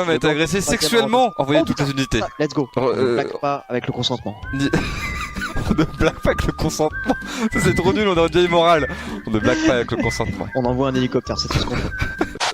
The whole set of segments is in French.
femme a été agressée sexuellement. Envoyez toutes les unités. Let's go. On ne blague pas avec le consentement. On ne blague pas avec le consentement. Ça c'est trop nul, on est en vieille morale. On ne blague pas avec le consentement. On envoie un hélicoptère, c'est tout ce qu'on fait.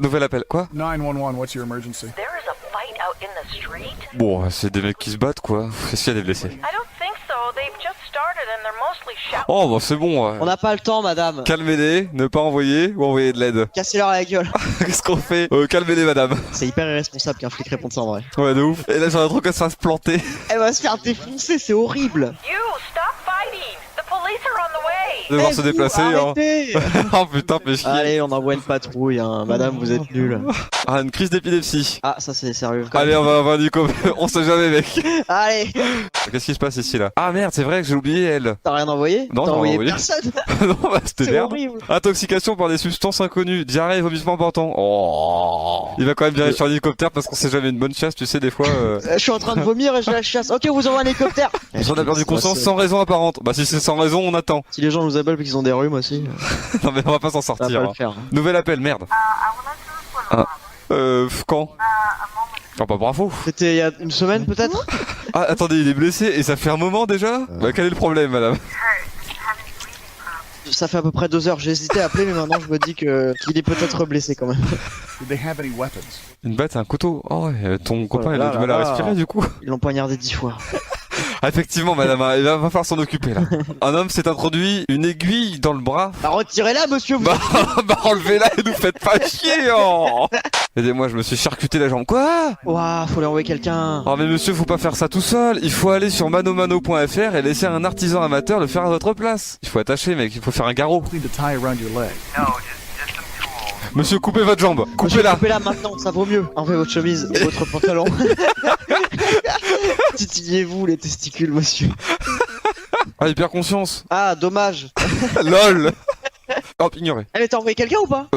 Nouvel appel. Quoi? 911, what's your emergency? There is a fight out in the street. Bon, c'est des mecs qui se battent quoi. Est-ce qu'il y a des blessés? I don't think so. They've just started and they're mostly shouting. Oh bah c'est bon. On n'a pas le temps, madame. Calmez-les, ne pas envoyer ou envoyer de l'aide. Cassez-leur la gueule. Qu'est-ce qu'on fait? Calmez-les madame. C'est hyper irresponsable qu'un flic réponde ça en vrai. Ouais de ouf. Et là j'aurais trop qu'elle se fasse planter. Elle va se faire défoncer, c'est horrible. You stop fighting. The police are on the way. Devoir Eh, se vous, déplacer hein. arrêtez. Oh putain fais chier. Allez, on envoie une patrouille, hein. Madame, vous êtes nulle. Ah une crise d'épilepsie. Ah, ça c'est sérieux. Allez on va avoir Nico. On sait jamais mec. Allez. Qu'est-ce qui se passe ici là? Ah merde c'est vrai que j'ai oublié elle. T'as rien envoyé? Non, T'as j'ai envoyé envoyé. personne. Non bah c'était C'est merde. horrible. Intoxication par des substances inconnues, diarrhée et vomissement important. Oh. Il va quand même bien aller sur l'hélicoptère parce qu'on sait jamais une bonne chasse, tu sais des fois. Je suis en train de vomir et je la chasse. Ok, vous envoie un hélicoptère. On a perdu conscience sans raison apparente. Bah si c'est sans raison on attend. Si les gens nous appellent parce qu'ils ont des rhumes aussi, Non mais on va pas s'en ça va sortir. pas Hein. le faire. Nouvel appel, merde. Quand? Ah bah bravo. C'était il y a une semaine peut-être? Ah attendez, il est blessé et ça fait un moment déjà? Bah quel est le problème madame? Ça fait à peu près 2 heures. J'ai hésité à appeler, mais maintenant je me dis qu'il est peut-être blessé quand même. Did they have any weapons? Une batte et un couteau. Oh ouais, ton copain il là a du là mal à là. respirer du coup. Ils l'ont poignardé 10 fois. Ah, effectivement madame, il va falloir s'en occuper là. Un homme s'est introduit une aiguille dans le bras. Bah retirez-la, monsieur. Vous... Bah enlevez-la et nous faites pas chier oh. Aidez-moi, je me suis charcuté la jambe. Quoi? Ouah, faut lui envoyer quelqu'un. Oh mais monsieur, faut pas faire ça tout seul. Il faut aller sur manomano.fr et laisser un artisan amateur le faire à votre place. Il faut attacher mec, il faut faire un garrot. Need to tie around your leg. Monsieur, coupez votre jambe. Monsieur, Coupez-la. coupez-la maintenant, ça vaut mieux. Enlevez votre chemise et votre pantalon. Titillez-vous les testicules, monsieur. Ah, hyper conscience. Ah, dommage. LOL. Hop, ignoré. Elle était envoyé quelqu'un ou pas?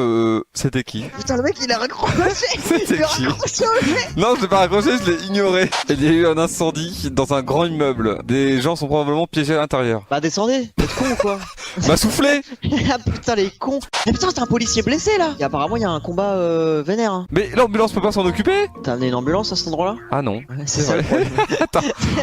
C'était qui? Putain, le mec il a raccroché. C'était Il a qui? raccroché au nez. Non, je l'ai pas raccroché, je l'ai ignoré. Il y a eu un incendie dans un grand immeuble. Des gens sont probablement piégés à l'intérieur. Bah descendez, vous êtes con ou quoi? Bah soufflez. Ah putain les cons. Mais putain c'est un policier blessé là. Et apparemment il y a un combat vénère hein. Mais l'ambulance peut pas s'en occuper? T'as amené une ambulance à cet endroit là? Ah non. Ouais, c'est ça le vrai. problème. Attends,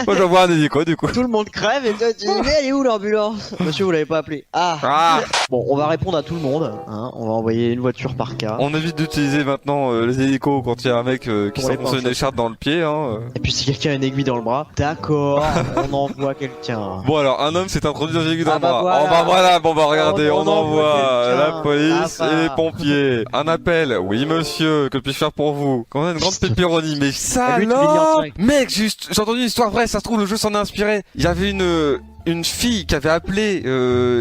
moi j'envoie un hélico du coup. Tout le monde crève et toi tu dis mais elle est où l'ambulance? Monsieur vous l'avez pas appelé. Ah. Ah. Bon on va répondre à tout le monde hein. On va envoyer une voiture par cas. On évite d'utiliser maintenant les hélicos quand il y a un mec qui Pour les s'enfonce une pinceaux. écharpe dans le pied. Hein. Et puis si quelqu'un a une aiguille dans le bras, d'accord, on envoie quelqu'un. Bon alors, un homme s'est introduit dans une aiguille dans Ah le bah bras. voilà. Oh bah voilà, bon bah regardez, On on envoie quelqu'un. la police Ah bah. et les pompiers. Un appel, oui monsieur, que puis-je faire pour vous? Quand on a une grande pépéronie, mais ça Ah, lui, tu lui dis en alors direct. mec, juste, j'ai entendu une histoire vraie, ça se trouve le jeu s'en est inspiré. Il y avait une fille qui avait appelé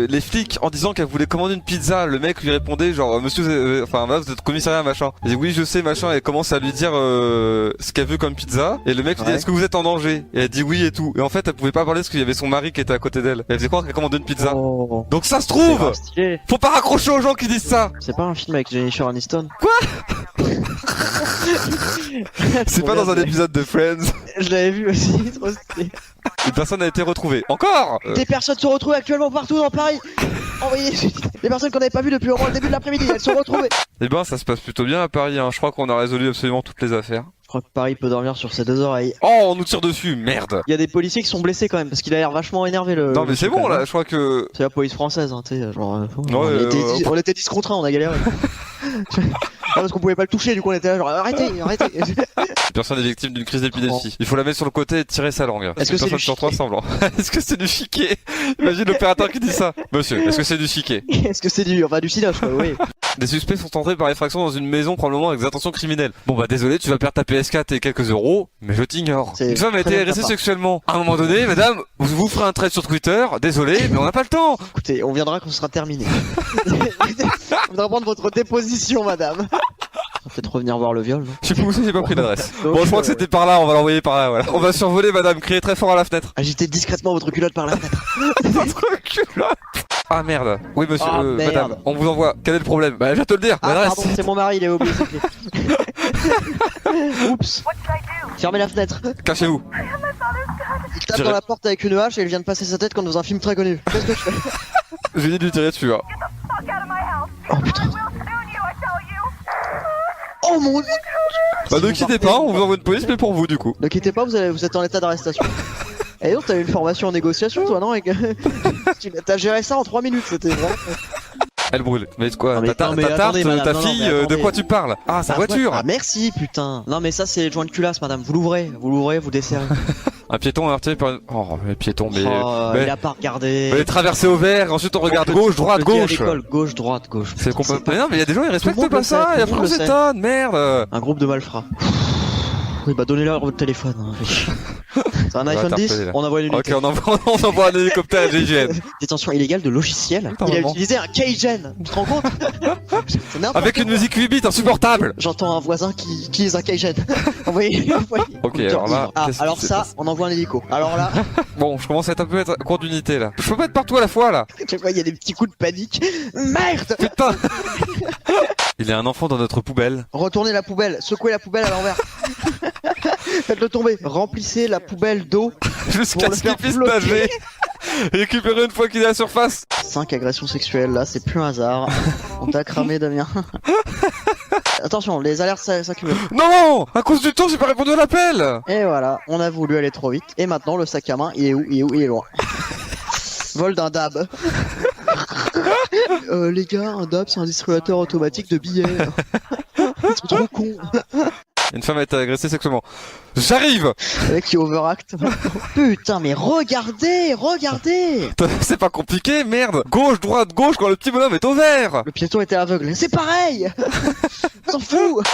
les flics en disant qu'elle voulait commander une pizza. Le mec lui répondait genre monsieur enfin là, vous êtes commissariat machin. Elle dit oui je sais machin et commence à lui dire ce qu'elle veut comme pizza et le mec lui dit Ouais. est-ce que vous êtes en danger et elle dit oui et tout et en fait elle pouvait pas parler parce qu'il y avait son mari qui était à côté d'elle. Elle faisait croire qu'elle commandait une pizza. Oh. Donc ça se C'est trouve grave stylé. faut pas raccrocher aux gens qui disent ça. C'est pas un film avec Jennifer Aniston? C'est pas dans un épisode de Friends. Je l'avais vu aussi, trop stylé. Une personne a été retrouvée. Encore Des personnes se retrouvent actuellement partout dans Paris. Envoyez des personnes qu'on n'avait pas vues depuis au moins le début de l'après-midi, elles sont retrouvées. Eh ben ça se passe plutôt bien à Paris hein. Je crois qu'on a résolu absolument toutes les affaires. Je crois que Paris peut dormir sur ses 2 oreilles. Oh on nous tire dessus, merde. Il y a des policiers qui sont blessés quand même, parce qu'il a l'air vachement énervé le... Non mais c'est bon là, je crois que... C'est la police française, hein, tu sais, genre... Ouais, on était 10 contre 1, on a galéré. Non, parce qu'on pouvait pas le toucher, du coup on était là genre arrêtez. Personne est victime d'une crise d'épilepsie. Il faut la mettre sur le côté et tirer sa langue. Est-ce que c'est personne du sur 3 chiquet semblant. Est-ce que c'est du chiquet? Imagine l'opérateur qui dit ça. Monsieur, est-ce que c'est du chiquet? Est-ce que c'est du cinoche quoi, oui. Des suspects sont entrés par effraction dans une maison probablement avec des intentions criminelles. Bon bah désolé, tu vas perdre ta PS4 et quelques euros, mais je t'ignore. C'est Une femme a très été bien agressée sympa. sexuellement. À un moment donné, madame, vous ferez un trait sur Twitter, désolé, mais on n'a pas le temps. Écoutez, on viendra quand ce sera terminé. On voudra prendre votre déposition, madame. On va peut-être revenir voir le viol, non? Je sais plus où c'est, j'ai pas pris l'adresse. Donc, Bon, je crois que c'était par là, on va l'envoyer par là, voilà. On va survoler madame, criez très fort à la fenêtre. Agitez discrètement votre culotte par la fenêtre. Votre culotte. Ah merde. Oui monsieur, Ah, merde. madame, on vous envoie. Quel est le problème? Bah je viens te le dire. Ah L'adresse. pardon, c'est mon mari, il est oublié. Oups. What did I do? Fermez la fenêtre. Cachez-vous. Il tape Dirais- dans la porte avec une hache et il vient de passer sa tête comme dans un film très connu. Qu'est-ce que je fais? Je lui ai dit de lui tirer dessus. Hein. Fuck out of my house. Oh putain. I will soon you, I tell you. Oh mon dieu. Bah Si ne vous quittez partez, pas, on vous envoie une police, mais pour vous du coup. Ne quittez pas, vous êtes en état d'arrestation. Et donc, t'as eu une formation en négociation, toi, non? T'as géré ça en 3 minutes, c'était vraiment. Elle brûle. Mais quoi, Non, mais ta attends, mais tarte, attendez, madame, ta non, non, fille, mais de attendez. quoi tu parles? Ah, sa voiture. Ah, merci, putain. Non, mais ça, c'est le joint de culasse, madame. Vous l'ouvrez, vous desserrez. Un piéton heurté par... Oh, mais piéton, mais... Oh, mais... il a pas regardé. mais traverser au vert, ensuite on regarde Petit- gauche, droite, petit à gauche. l'école, gauche, droite, gauche. C'est Putain, complètement... Mais non, mais il y a des gens, ils Tout le respectent monde pas le ça, sait, et tout le après on monde le sait. s'étonne, merde. Un groupe de malfrats. Oui, bah donnez-leur votre téléphone. Hein. C'est un va iPhone 10, interpeller, là. on envoie une Ok, unité. on envoie un hélicoptère GIGN. Détention illégale de logiciel. Putain, Il a maman. utilisé un Keygen. Tu te rends compte? C'est n'importe Avec une quoi. musique 8 bits insupportable. J'entends un voisin qui utilise un Keygen. envoyez. Ok, Conducteur alors là, ivre. Ah, qu'est-ce alors qui se ça, passe on envoie un hélico. Alors là, Bon, je commence à être un peu être court d'unité là. Je peux pas être partout à la fois là. tu vois, il y a des petits coups de panique. Merde! Putain. Il y a un enfant dans notre poubelle. Retournez la poubelle, secouez la poubelle à l'envers. Faites-le tomber. Remplissez la poubelle d'eau. Jusqu'à Pour le ce qu'il faire puisse flotter. nager. Récupérer une fois qu'il est à la surface. 5 agressions sexuelles, là, c'est plus un hasard. On t'a cramé, Damien. Attention, les alertes s'accumulent. Non. À cause du temps, j'ai pas répondu à l'appel. Et voilà, on a voulu aller trop vite. Et maintenant, le sac à main, il est où? Il est loin. Vol d'un DAB. Les gars, un DAB, c'est un distributeur automatique de billets. C'est trop con. Une femme a été agressée sexuellement. J'arrive. Le mec qui overact. Putain, mais regardez. C'est pas compliqué, merde. Gauche, droite, gauche quand le petit bonhomme est au vert. Le piéton était aveugle. C'est pareil. S'en fout.